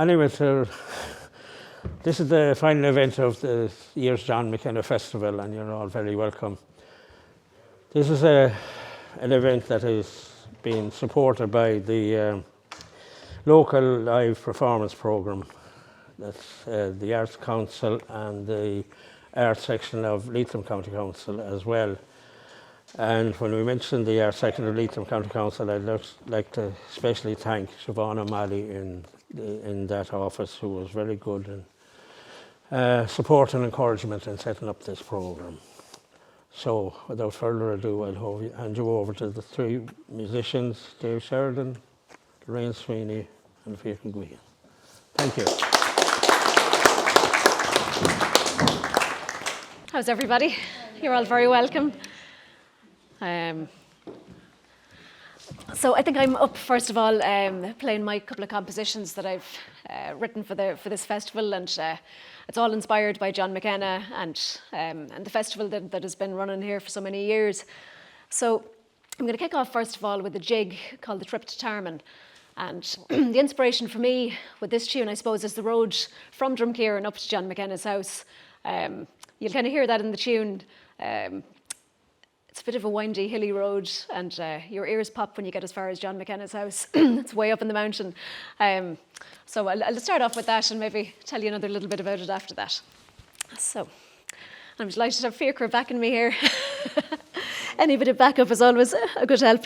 Anyway, this is the final event of the year's John McKenna Festival, and you're all very welcome. This is an event that is being supported by the local live performance programme. That's the Arts Council and the Arts section of Leitrim County Council as well. And when we mention the Arts section of Leitrim County Council, I'd like to especially thank Siobhan O'Malley in that office, who was very good in support and encouragement in setting up this programme. So, without further ado, I'll hand you over to the three musicians, Dave Sheridan, Lorraine, Sweeney, and Fiachra Guihan. Thank you. How's everybody? You're all very welcome. So I think I'm up, first of all, playing my couple of compositions that I've written for this festival, and it's all inspired by John McKenna and the festival that has been running here for so many years. So I'm going to kick off, first of all, with a jig called The Trip to Terman. And the inspiration for me with this tune, I suppose, is the road from Drumkeerin up to John McKenna's house. You'll kind of hear that in the tune. It's a bit of a windy, hilly road, and your ears pop when you get as far as John McKenna's house. It's way up in the mountain. So I'll start off with that and maybe tell you another little bit about it after that. So I'm delighted to have Fiachra backing me here. Any bit of backup is always a good help.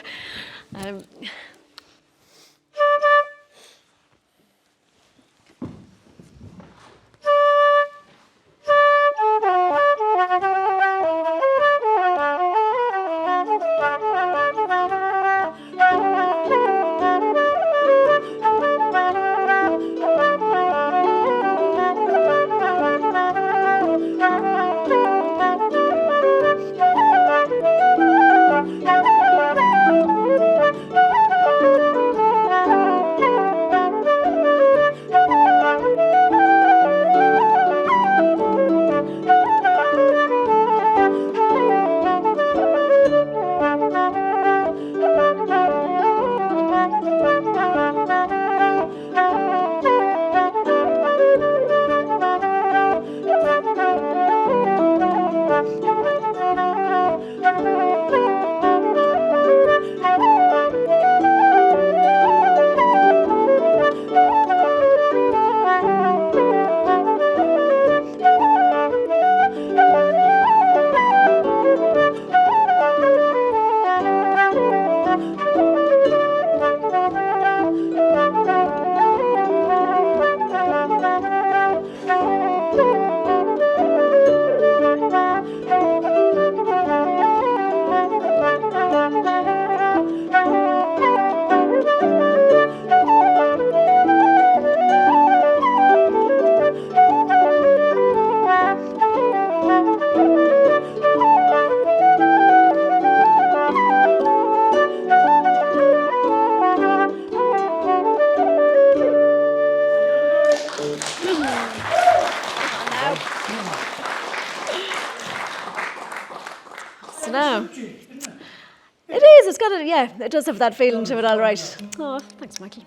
It does have that feeling to it, all right. Oh, thanks, Michael.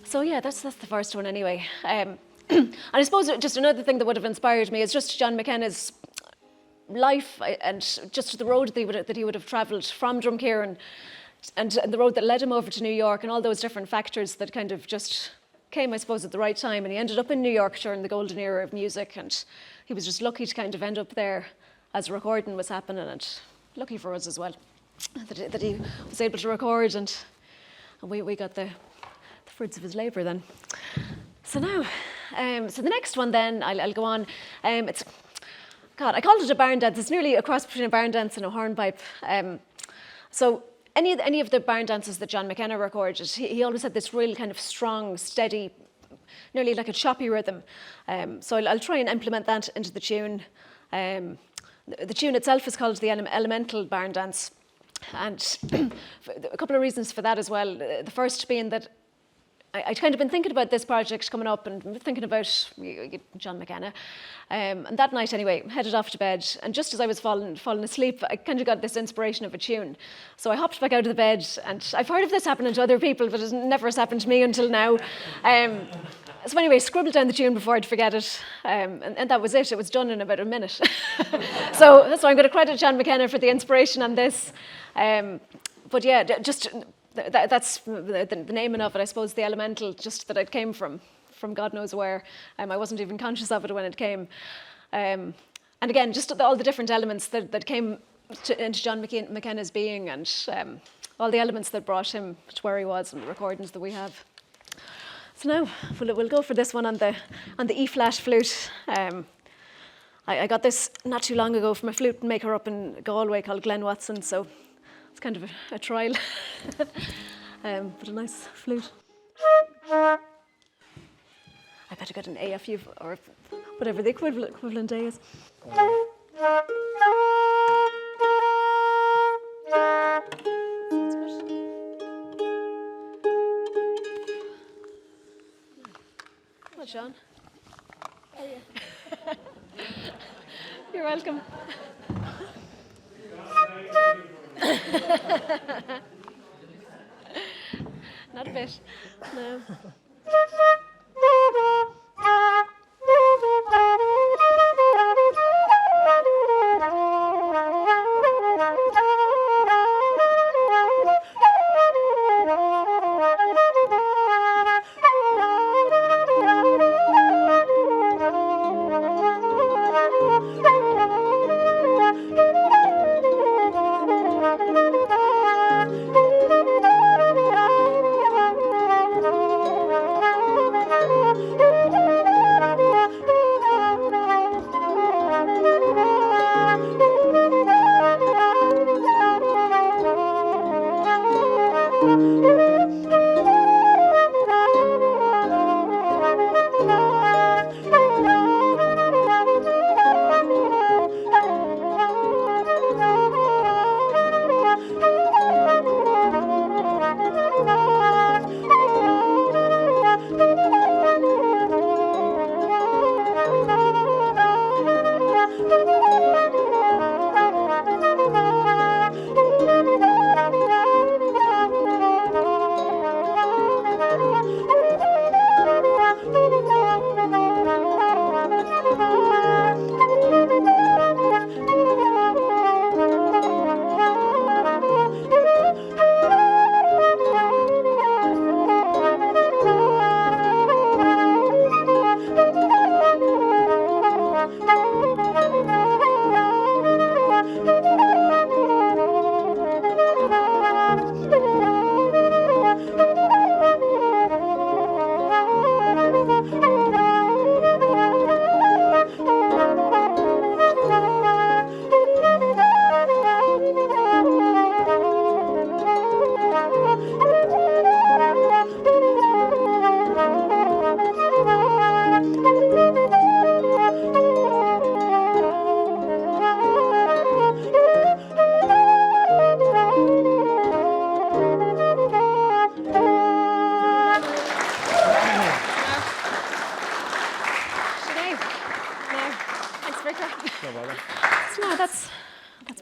So yeah, that's the first one anyway. And I suppose just another thing that would have inspired me is just John McKenna's life and just the road that he would have travelled from Drumkeerin and the road that led him over to New York, and all those different factors that kind of just came, I suppose, at the right time. And he ended up in New York during the golden era of music, and he was just lucky to kind of end up there as recording was happening, and lucky for us as well that he was able to record, and we got the fruits of his labour then. So now, so the next one then, I'll go on. I called it a barn dance. It's nearly a cross between a barn dance and a hornpipe. So any of the barn dances that John McKenna recorded, he always had this real kind of strong, steady, nearly like a choppy rhythm. So I'll try and implement that into the tune. The tune itself is called the Elemental Barn Dance, and a couple of reasons for that as well. The first being that I'd kind of been thinking about this project coming up and thinking about John McKenna. And that night anyway, headed off to bed. And just as I was falling asleep, I kind of got this inspiration of a tune. So I hopped back out of the bed, and I've heard of this happening to other people, but it never has happened to me until now. So anyway, scribbled down the tune before I'd forget it. And that was it. It was done in about a minute. So I'm going to credit John McKenna for the inspiration on this. But yeah, just that's the naming of it, I suppose, the elemental, just that it came from God knows where. I wasn't even conscious of it when it came. And again, just all the different elements that came into John McKenna's being, and all the elements that brought him to where he was, and the recordings that we have. So now we'll go for this one on the E-flat flute. I got this not too long ago from a flute maker up in Galway called Glenn Watson, so it's kind of a trial, but a nice flute. I better get an A off you, or whatever the equivalent A is. Well, Sean. How are you? You're welcome. Not a bit, no.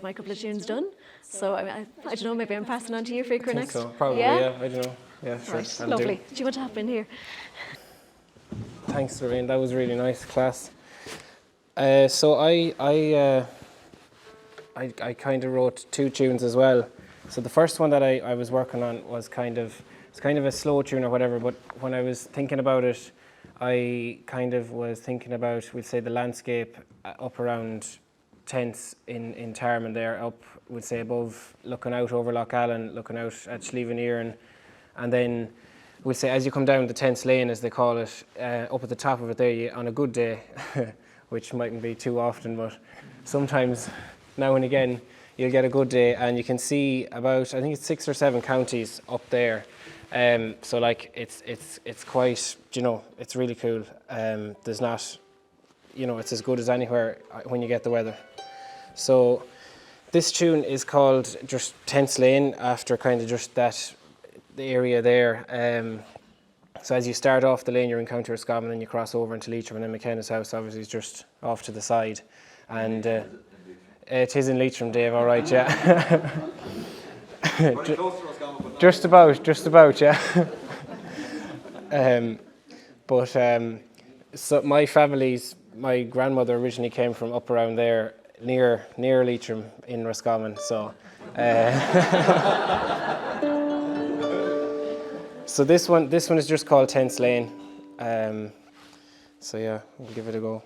My couple of tunes done. So I don't know, maybe I'm passing on to you, Fiachra, next. So probably, yeah. I don't know. Yeah, sure. Right, lovely. Do you want to hop in here? Thanks, Lorraine. That was really nice class. So I kind of wrote two tunes as well. So the first one that I was working on was kind of a slow tune or whatever. But when I was thinking about it, I kind of was thinking about, we'd say, the landscape up around tents in Terman there, up, we'd say, above, looking out over Lough Allen, looking out at Schleven, and then we'd say as you come down the Tents Lane, as they call it, up at the top of it there, on a good day, which mightn't be too often, but sometimes now and again you'll get a good day, and you can see about, I think it's 6 or 7 counties up there. So like it's quite, it's really cool. There's not, it's as good as anywhere when you get the weather. So this tune is called just Tents Lane, after kind of just the area there. So as you start off the lane, you encounter Roscommon, and you cross over into Leitrim, and then McKenna's house obviously is just off to the side. And it is in Leitrim, Dave, all right, yeah. Very close to Roscommon, but not Just about, yeah. So my grandmother originally came from up around there, near Leitrim in Roscommon. So, so this one is just called Tents Lane. So yeah, we'll give it a go.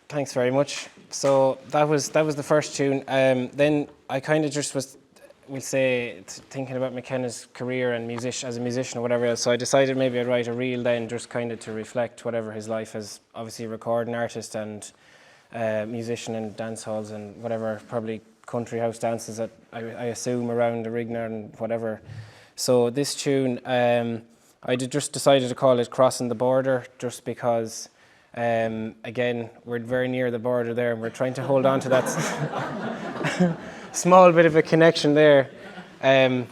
Thanks very much. So that was the first tune. Then I kind of just was, we'll say, thinking about McKenna's career and as a musician or whatever else. So I decided maybe I'd write a reel then, just kind of to reflect whatever his life as obviously a recording artist and musician in dance halls and whatever, probably country house dances that I assume around the Rigna and whatever. So this tune, I just decided to call it Crossing the Border, just because, again, we're very near the border there and we're trying to hold on to that small bit of a connection there. I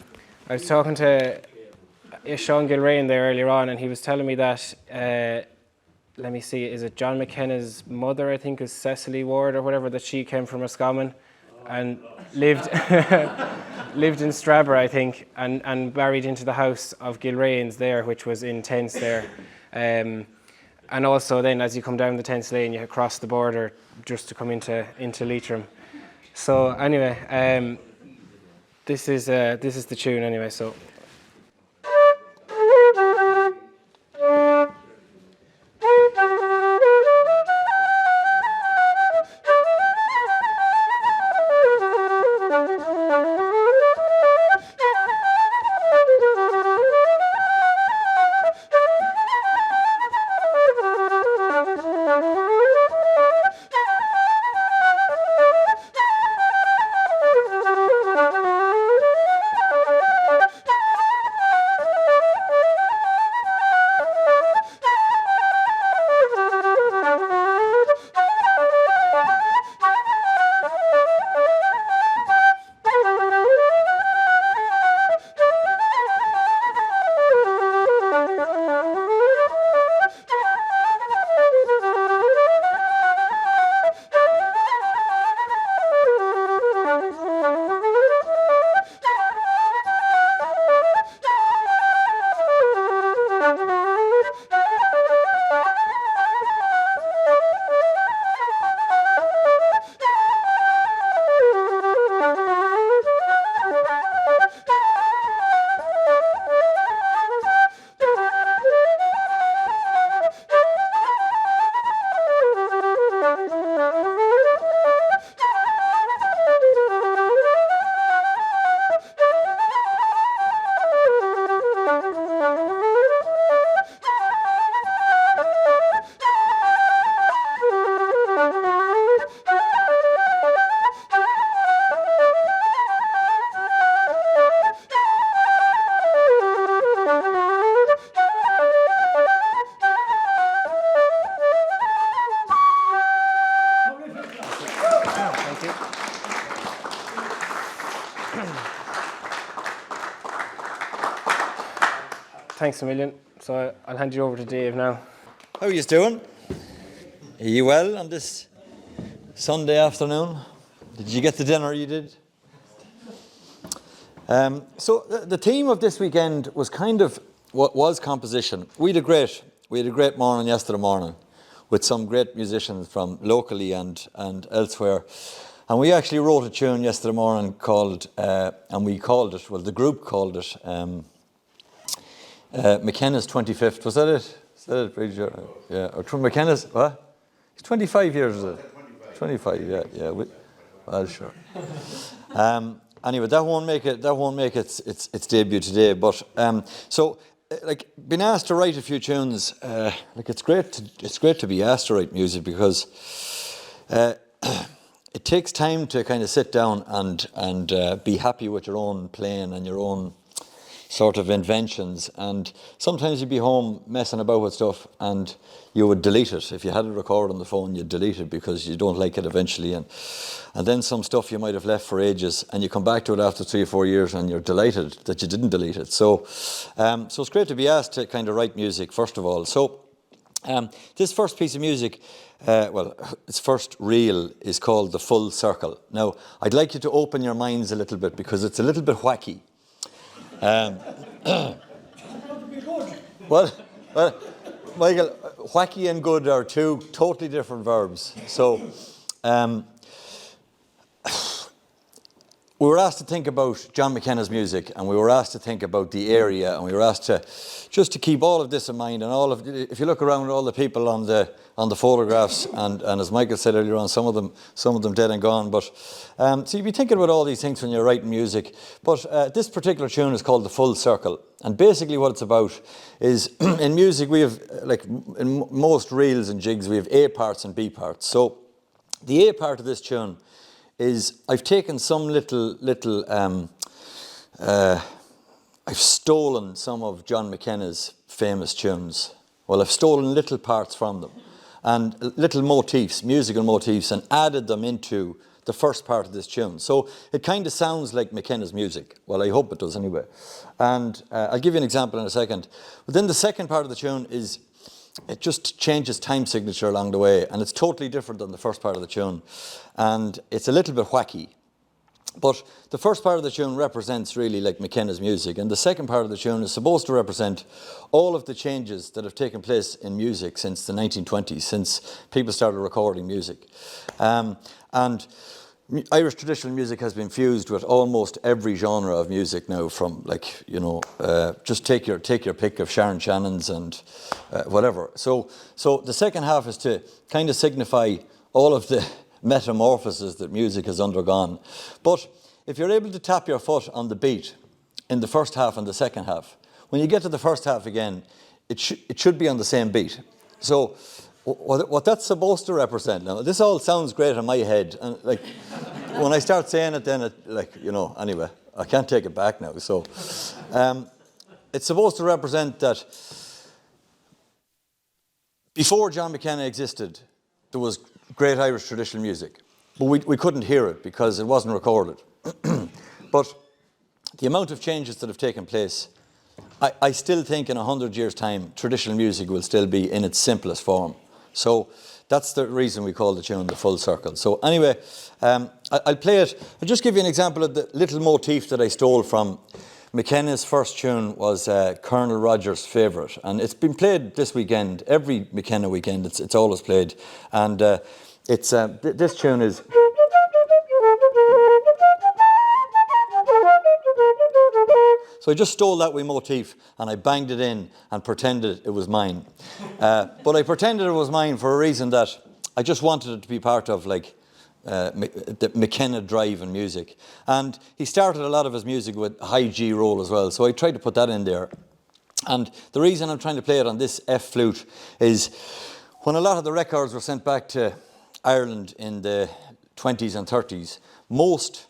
was talking to Sean Gilraine there earlier on, and he was telling me that, let me see, is it John McKenna's mother, I think, is Cecily Ward or whatever, that she came from Roscommon and lived lived in Strabber, I think, and married into the house of Gilraines there, which was in Tense there. And also then, as you come down the Tense Lane, you cross the border just to come into Leitrim. So anyway, this is the tune anyway. So. Thanks a million. So I'll hand you over to Dave now. How are you doing? Are you well on this Sunday afternoon? Did you get the dinner you did? So the theme of this weekend was kind of what was composition. We had a great morning yesterday morning with some great musicians from locally and elsewhere. And we actually wrote a tune yesterday morning called, and we called it, well, the group called it, McKenna's 25th. Was that it? Is that it, Bridget? Yeah. Or McKenna's, what? He's 25 years, is it? 25, yeah. Well, sure. Anyway, that won't make its debut today. But like being asked to write a few tunes, like it's great to be asked to write music because it takes time to kind of sit down and be happy with your own playing and your own sort of inventions, and sometimes you'd be home messing about with stuff and you would delete it. If you had it recorded on the phone, you'd delete it because you don't like it eventually, and then some stuff you might have left for ages and you come back to it after 3 or 4 years and you're delighted that you didn't delete it. So it's great to be asked to kind of write music first of all. So this first piece of music, its first reel is called The Full Circle. Now I'd like you to open your minds a little bit because it's a little bit wacky. Well, Michael, wacky and good are two totally different verbs. So, we were asked to think about John McKenna's music, and we were asked to think about the area, and we were asked to just to keep all of this in mind. And if you look around, all the people on the photographs, and as Michael said earlier on, some of them dead and gone. But so you'd be thinking about all these things when you're writing music. But this particular tune is called The Full Circle, and basically what it's about is in music we have, like in most reels and jigs, we have A parts and B parts. So the A part of this tune is I've taken some I've stolen some of John McKenna's famous tunes. Well, I've stolen little parts from them and little motifs, musical motifs, and added them into the first part of this tune. So it kind of sounds like McKenna's music. Well, I hope it does anyway. And I'll give you an example in a second. But then the second part of the tune is, it just changes time signature along the way, and it's totally different than the first part of the tune. And it's a little bit wacky. But the first part of the tune represents really like McKenna's music, and the second part of the tune is supposed to represent all of the changes that have taken place in music since the 1920s, since people started recording music. And Irish traditional music has been fused with almost every genre of music now, from like, you know, just take your pick of Sharon Shannon's and whatever. So the second half is to kind of signify all of the metamorphoses that music has undergone. But if you're able to tap your foot on the beat in the first half and the second half, when you get to the first half again, it should be on the same beat. So what that's supposed to represent, now this all sounds great in my head, and like when I start saying it, then it, like, you know, anyway, I can't take it back now. So it's supposed to represent that before John McKenna existed, there was great Irish traditional music, but we couldn't hear it because it wasn't recorded. But the amount of changes that have taken place, I still think in 100 years' time, traditional music will still be in its simplest form. So that's the reason we call the tune The Full Circle. So anyway, I'll play it. I'll just give you an example of the little motif that I stole from McKenna's first tune. Was Colonel Rogers' favourite, and it's been played this weekend. Every McKenna weekend, it's always played, and this tune is. So I just stole that wee motif and I banged it in and pretended it was mine. But I pretended it was mine for a reason, that I just wanted it to be part of like the McKenna drive in music. And he started a lot of his music with a high G roll as well, so I tried to put that in there. And the reason I'm trying to play it on this F flute is when a lot of the records were sent back to Ireland in the 20s and 30s, most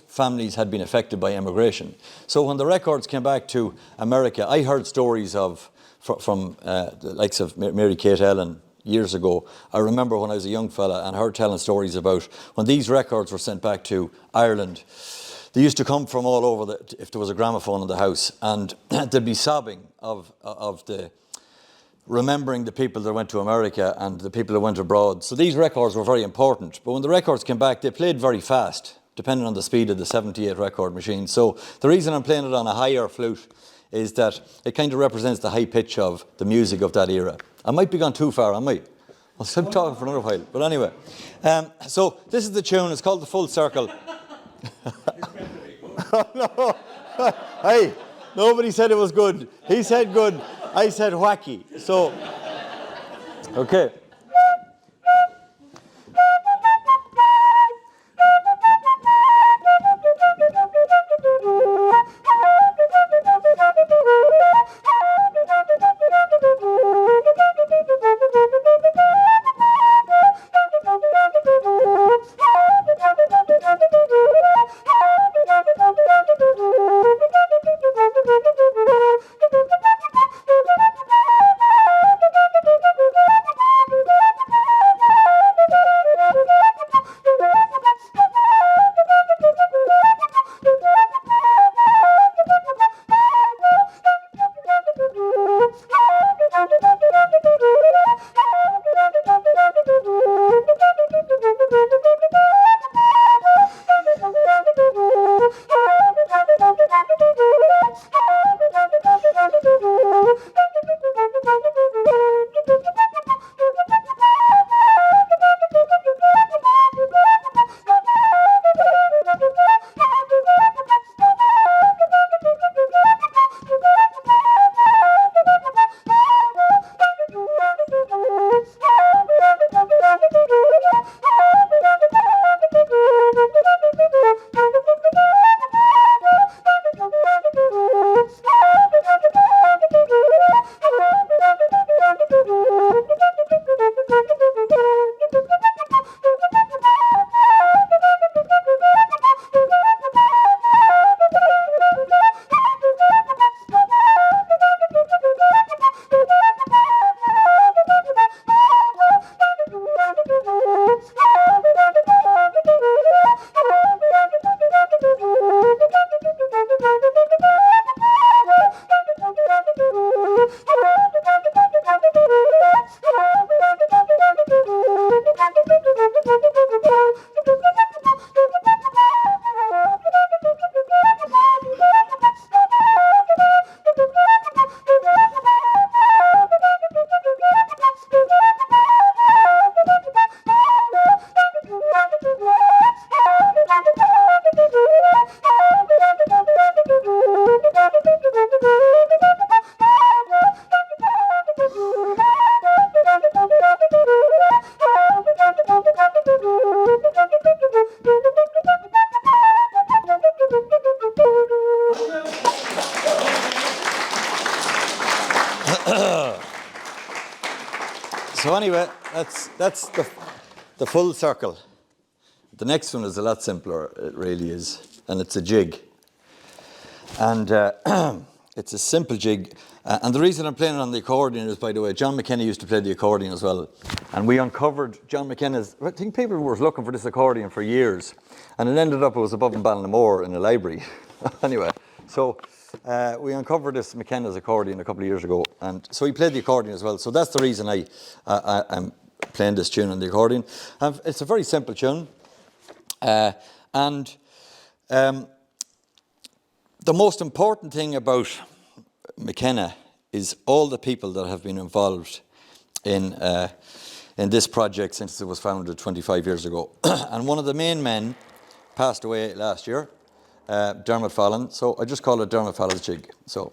families had been affected by immigration. So when the records came back to America, I heard stories from the likes of Mary Kate Ellen years ago. I remember when I was a young fella and heard telling stories about when these records were sent back to Ireland. They used to come from all over if there was a gramophone in the house, and they'd be sobbing of the remembering the people that went to America and the people that went abroad. So these records were very important. But when the records came back, they played very fast, depending on the speed of the 78 record machine. So the reason I'm playing it on a higher flute is that it kind of represents the high pitch of the music of that era. I might be gone too far, I might. I'll stop talking for another while. But anyway, so this is the tune. It's called The Full Circle. No. Hey, nobody said it was good. He said good. I said wacky. So, okay. So anyway, that's the full circle. The next one is a lot simpler, it really is, and it's a jig. And it's a simple jig. And the reason I'm playing it on the accordion is, by the way, John McKenna used to play the accordion as well. And we uncovered John McKenna's, I think people were looking for this accordion for years. And it ended up, it was above in Ballinamore in a library. Anyway, so we uncovered this McKenna's accordion a couple of years ago. And so he played the accordion as well. So that's the reason I'm playing this tune on the accordion. It's a very simple tune. The most important thing about McKenna is all the people that have been involved in this project since it was founded 25 years ago. And one of the main men passed away last year, Dermot Fallon. So I just call it Dermot Fallon's jig. So.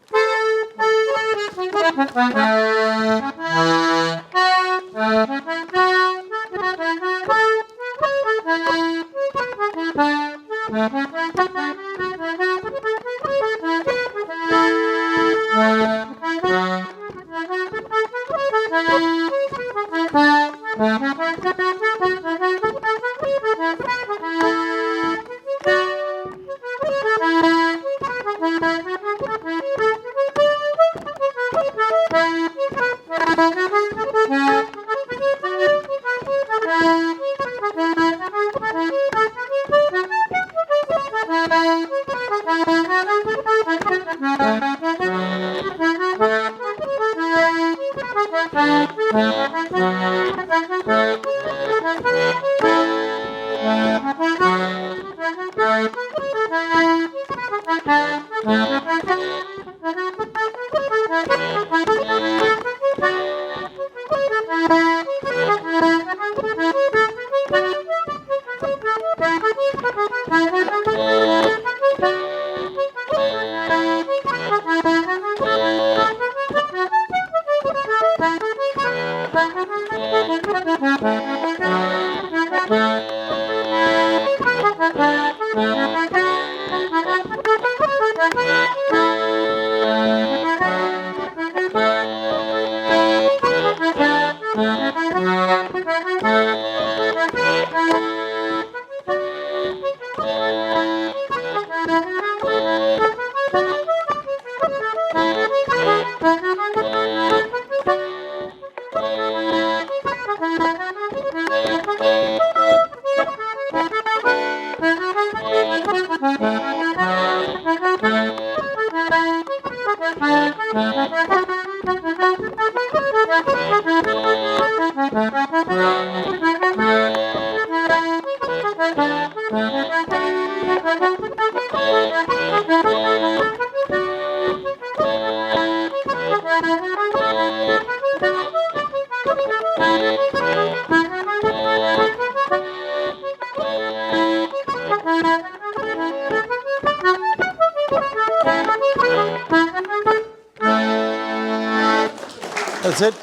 That's it.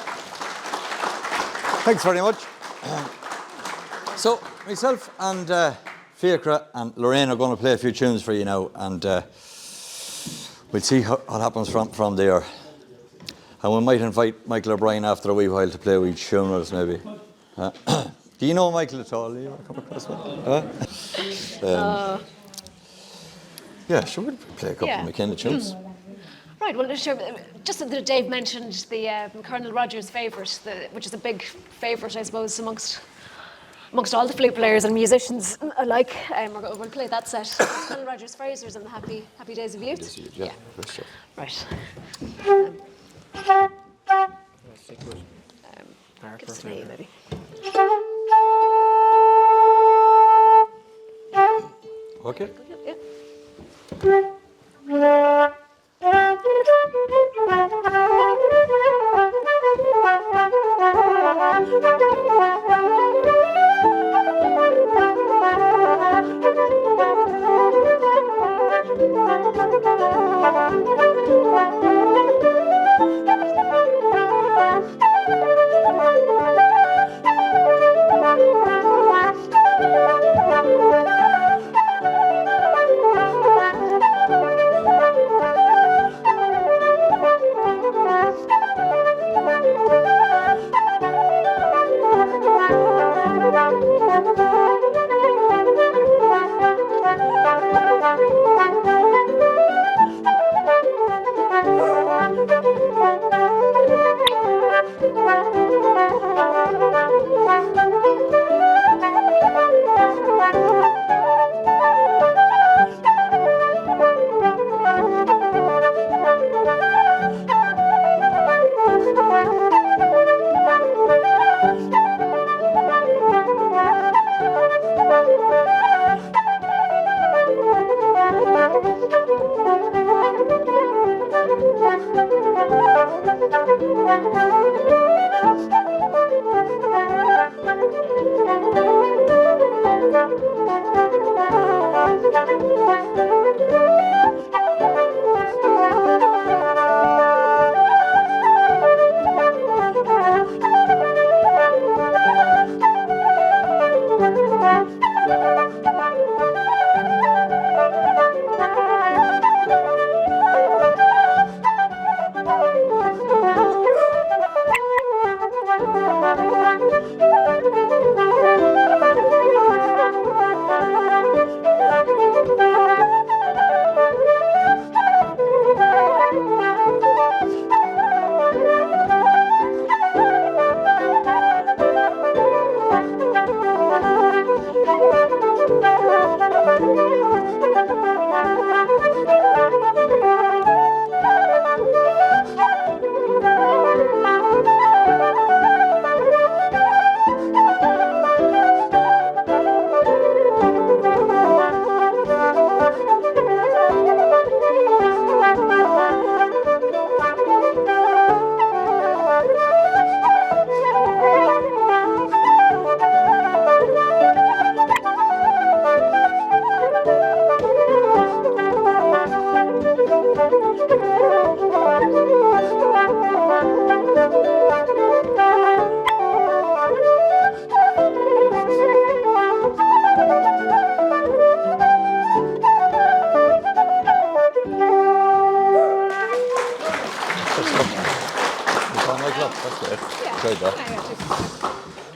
Thanks very much. So, myself and Fiachra and Lorraine are going to play a few tunes for you now, and we'll see what happens from there. And we might invite Michael O'Brien after a wee while to play with tuners, maybe. Do you know Michael at all? Do you come across one? Yeah, sure, we'll play a couple of McKenna tunes. Right, well, sure, just that Dave mentioned the Colonel Rogers favourite, which is a big favourite, I suppose, amongst all the flute players and musicians alike. We'll play that set. Colonel Rogers Fraser's and the Happy Days of Youth. Yeah, sure. Right. Give us a name, maybe. Okay. Yeah.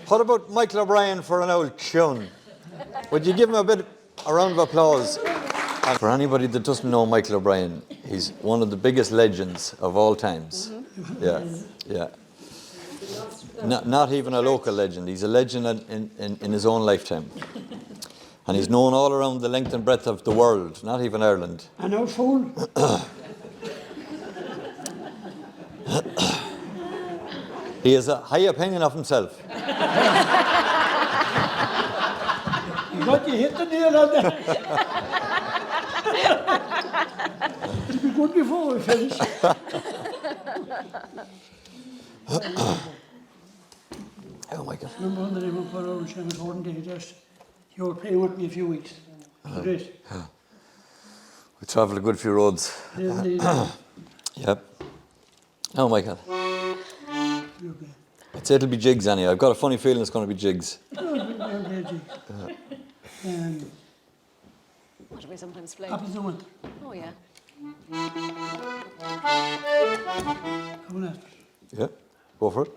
What about Michael O'Brien for an old tune? Would you give him a round of applause? And for anybody that doesn't know Michael O'Brien, he's one of the biggest legends of all times. Yeah, yeah. Not even a local legend. He's a legend in his own lifetime. And he's known all around the length and breadth of the world, not even Ireland. An old fool. He has a high opinion of himself. But you hit the nail on that. It'll be good before we finish. Oh my God. Remember when they were for our Sheridan day, just you were playing with me a few weeks. Great. We travelled a good few roads. Indeed. Yep. Oh my God. Okay. I'd say it'll be jigs anyway. I've got a funny feeling it's going to be jigs. What do we sometimes play? Happy to win. Oh, yeah. Come on. Yeah, go for it.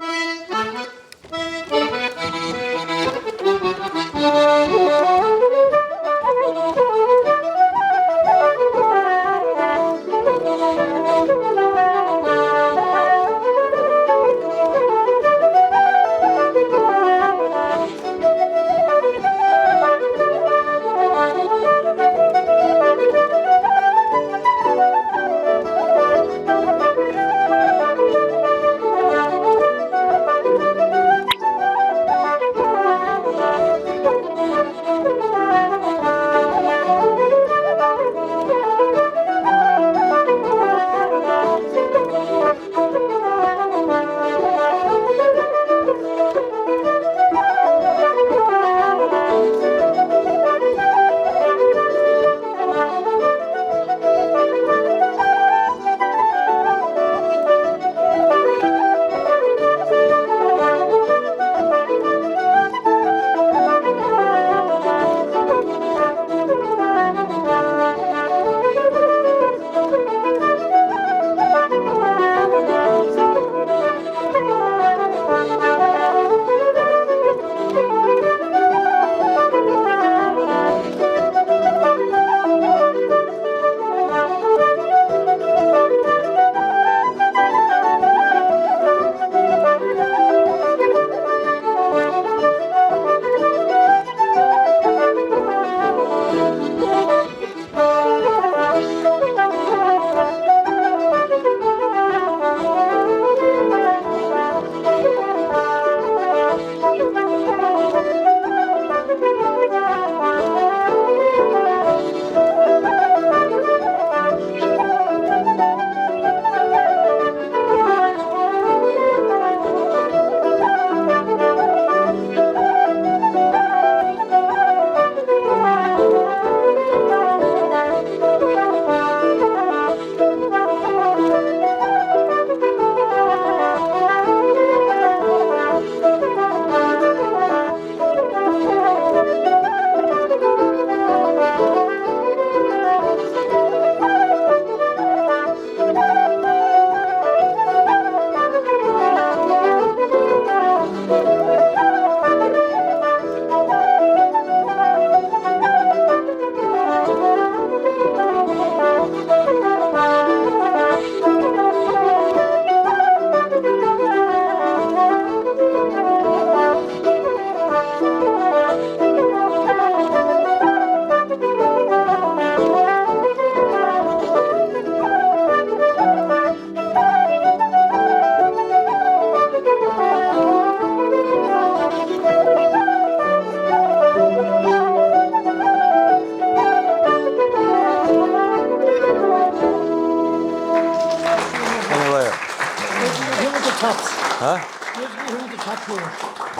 tops. Huh? Here's the top floor.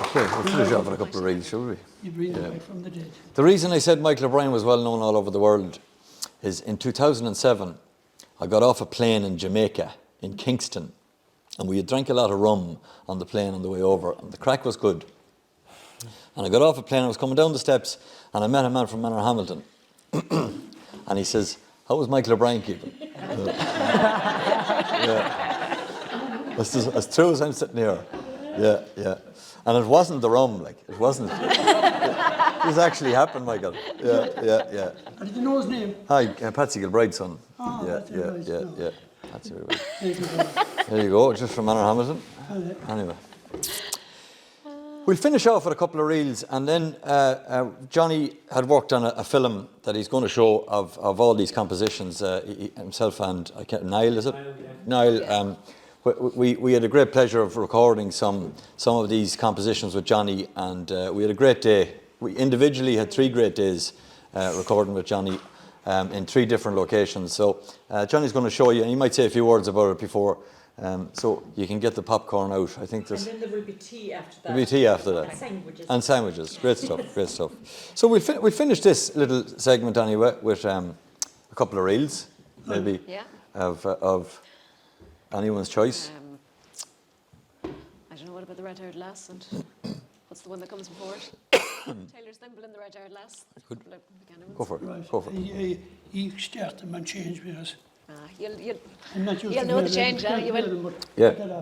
Okay, we'll finish off with a couple of reels, shall we? You bring it back from the dead. The reason I said Michael O'Brien was well known all over the world is in 2007, I got off a plane in Jamaica, in Kingston, and we had drank a lot of rum on the plane on the way over, and the crack was good. And I got off a plane, I was coming down the steps, and I met a man from Manor Hamilton. And he says, how was Michael O'Brien keeping? Yeah. As true as I'm sitting here. Yeah, yeah. And it wasn't the rum, like, it wasn't. This actually happened, Michael. Yeah, yeah, yeah. And did you know his name? Hi, Patsy Gilbride's son. Oh, yeah, Patsy yeah, Gilbride's yeah, son. yeah. Patsy Gilbride. Thank you very much. There you go, just from Manor Hamilton. Anyway. We'll finish off with a couple of reels, and then Johnny had worked on a film that he's going to show of all these compositions, himself and Niall, is it? Niall. We had a great pleasure of recording some of these compositions with Johnny, and we had a great day. We individually had 3 great days recording with Johnny in 3 different locations. So Johnny's going to show you, and he might say a few words about it before. So you can get the popcorn out. I think there's. And then there will be tea after that. There'll be tea after that. And sandwiches. Great stuff. Great stuff. So we'll finish this little segment anyway with a couple of reels, maybe of anyone's choice. I don't know what about the red-haired lass, and what's the one that comes before it? Taylor's Thimble and the red-haired lass. Good. Go for it. Right. Go for it. He start them and change with us. You'll know the change, you will. Yeah.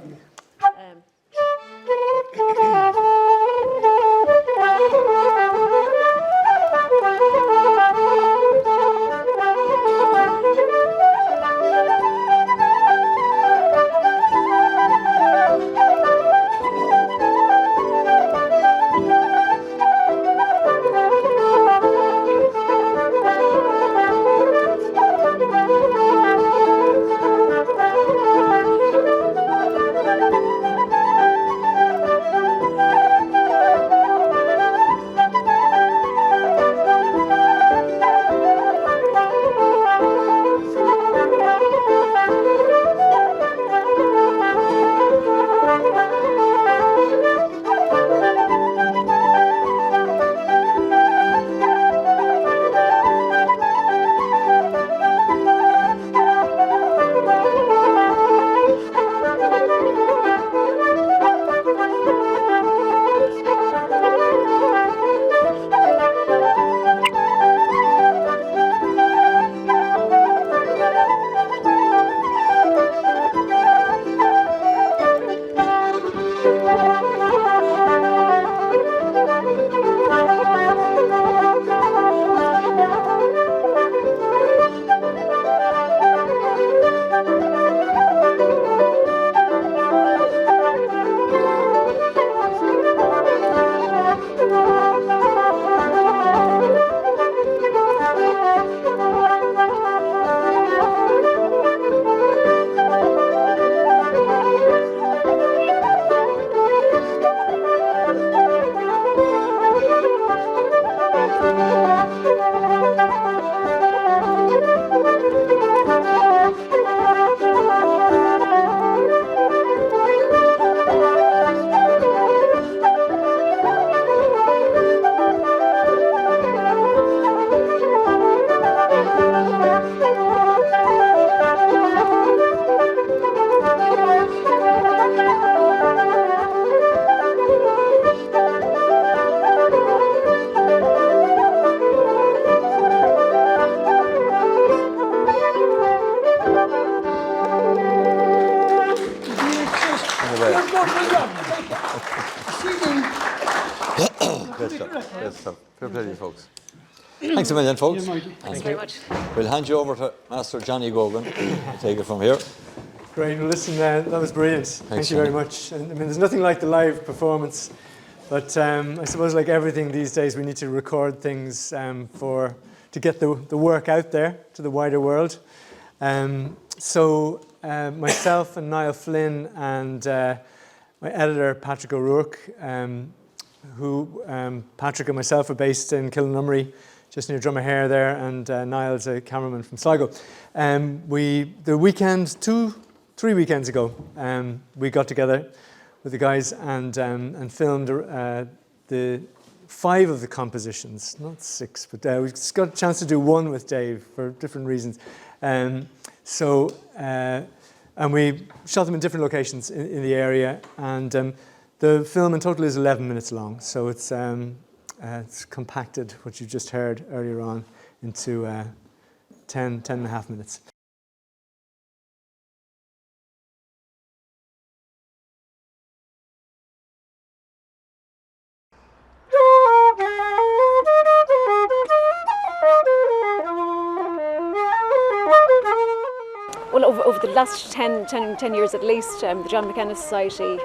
Fair play to you folks. Thanks a million, folks. Thanks very much. We'll hand you over to Master Johnny Gogan to take it from here. Great. Well, listen, that was brilliant. Thank you very much. And I mean, there's nothing like the live performance, but I suppose like everything these days, we need to record things to get the work out there to the wider world. So myself and Niall Flynn and my editor, Patrick O'Rourke, who Patrick and myself are based in Kilnumry, just near Drumkeerin there, and Niall's a cameraman from Sligo. The weekend, two 3 weekends ago, we got together with the guys and filmed the 5 of the compositions, not 6, but we just got a chance to do 1 with Dave for different reasons. And we shot them in different locations in the area, and the film in total is 11 minutes long, so it's compacted what you just heard earlier on into 10 and a half minutes. Well, over the last 10 years at least, the John McKenna Society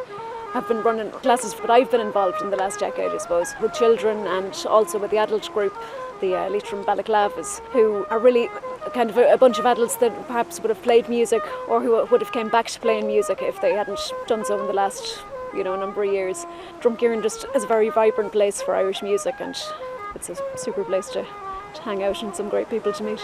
have been running classes, but I've been involved in the last decade, I suppose, with children and also with the adult group, the Leitrim Balaclavas, who are really kind of a bunch of adults that perhaps would have played music or who would have came back to playing music if they hadn't done so in the last, number of years. Drumkeerin just is a very vibrant place for Irish music, and it's a super place to hang out and some great people to meet.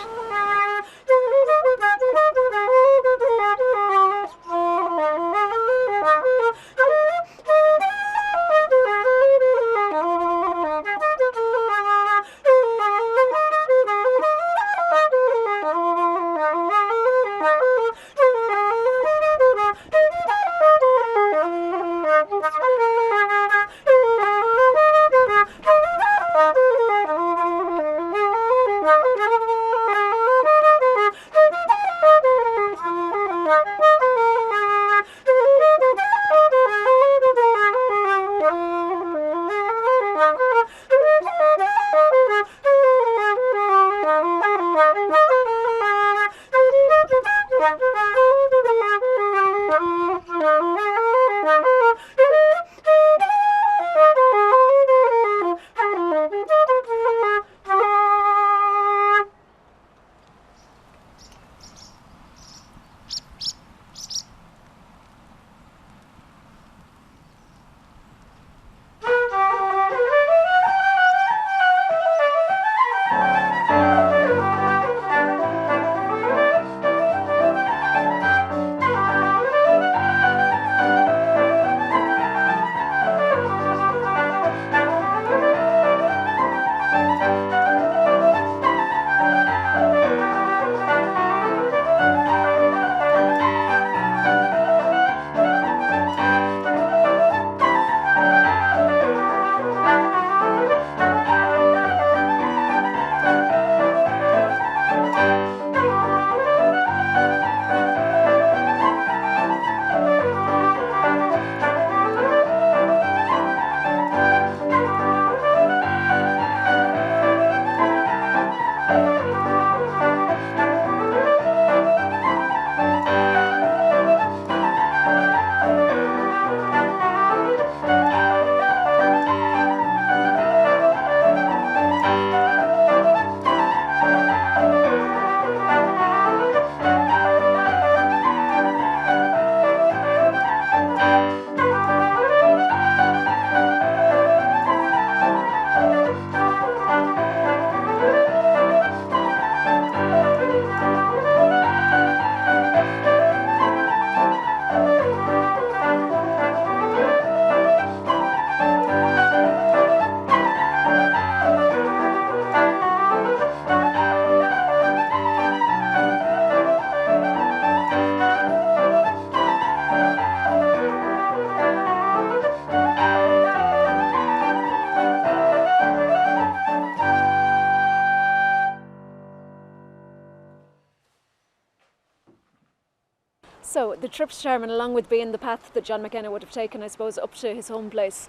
So the trip to Terman, along with being the path that John McKenna would have taken, I suppose, up to his home place,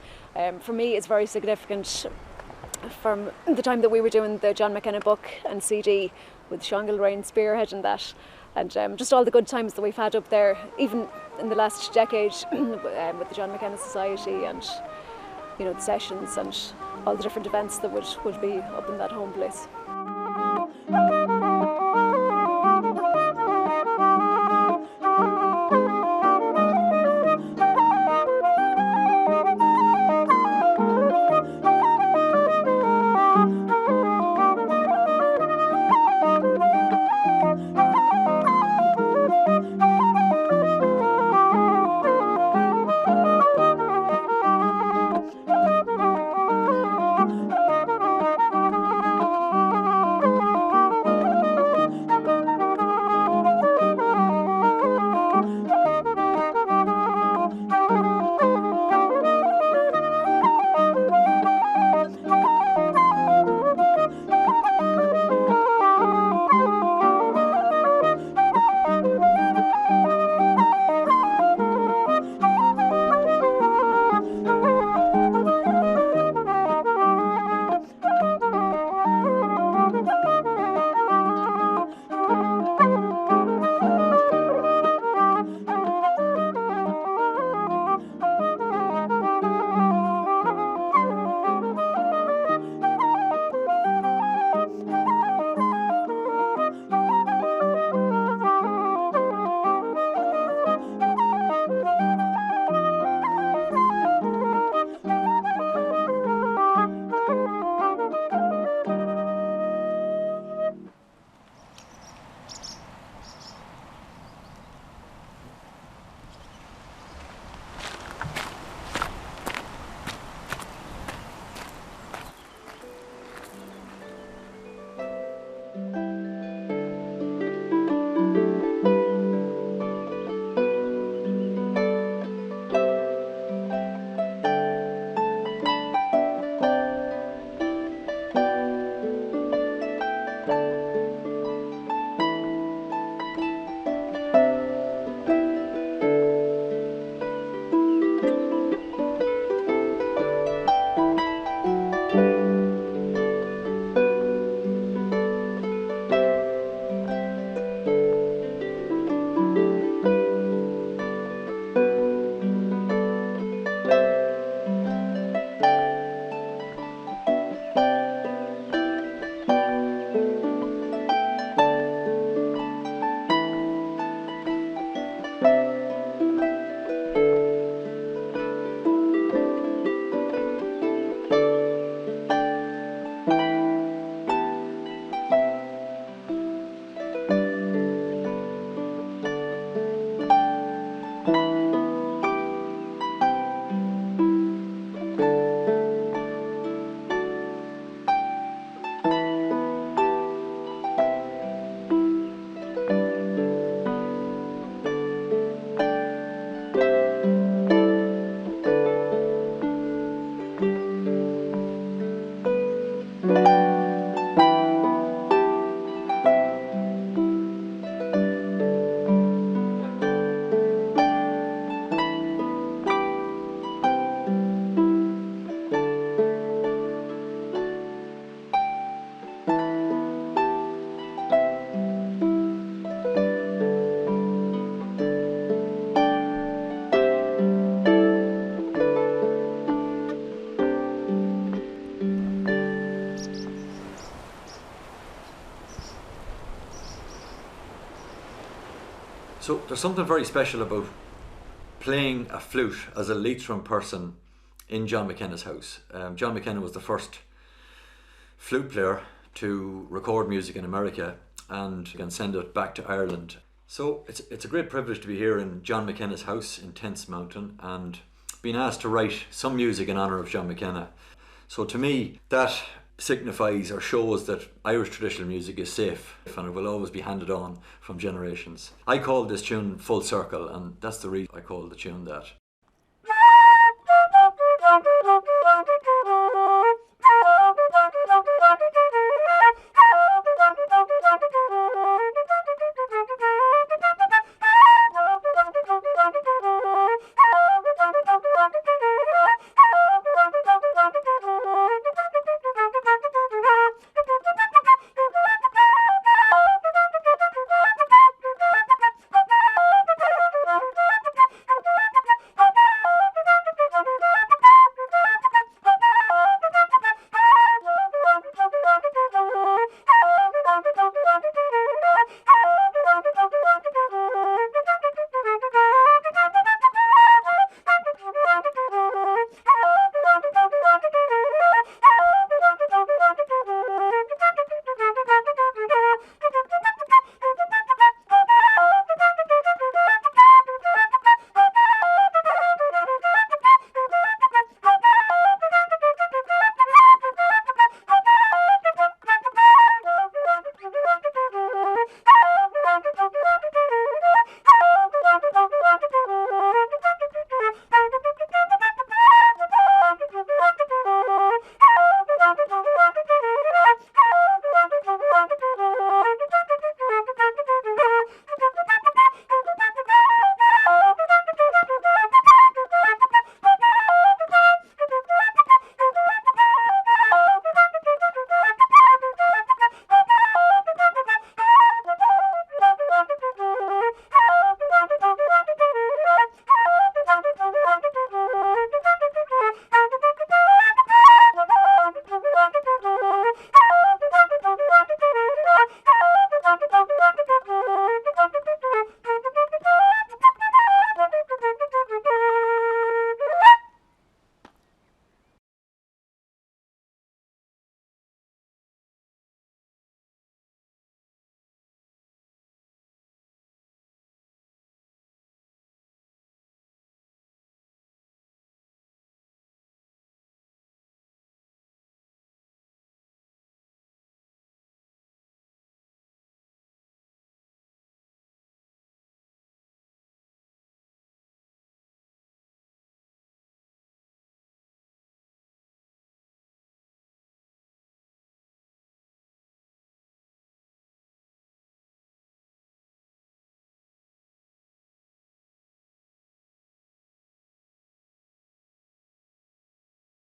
for me is very significant from the time that we were doing the John McKenna book and CD with Lorraine spearheading that, and just all the good times that we've had up there, even in the last decade with the John McKenna Society and the sessions and all the different events that would be up in that home place. So there's something very special about playing a flute as a Leitrim person in John McKenna's house. John McKenna was the first flute player to record music in America and send it back to Ireland. So it's a great privilege to be here in John McKenna's house in Tents Mountain and being asked to write some music in honour of John McKenna. So to me, that signifies or shows that Irish traditional music is safe and it will always be handed on from generations. I call this tune Full Circle, and that's the reason I call the tune that.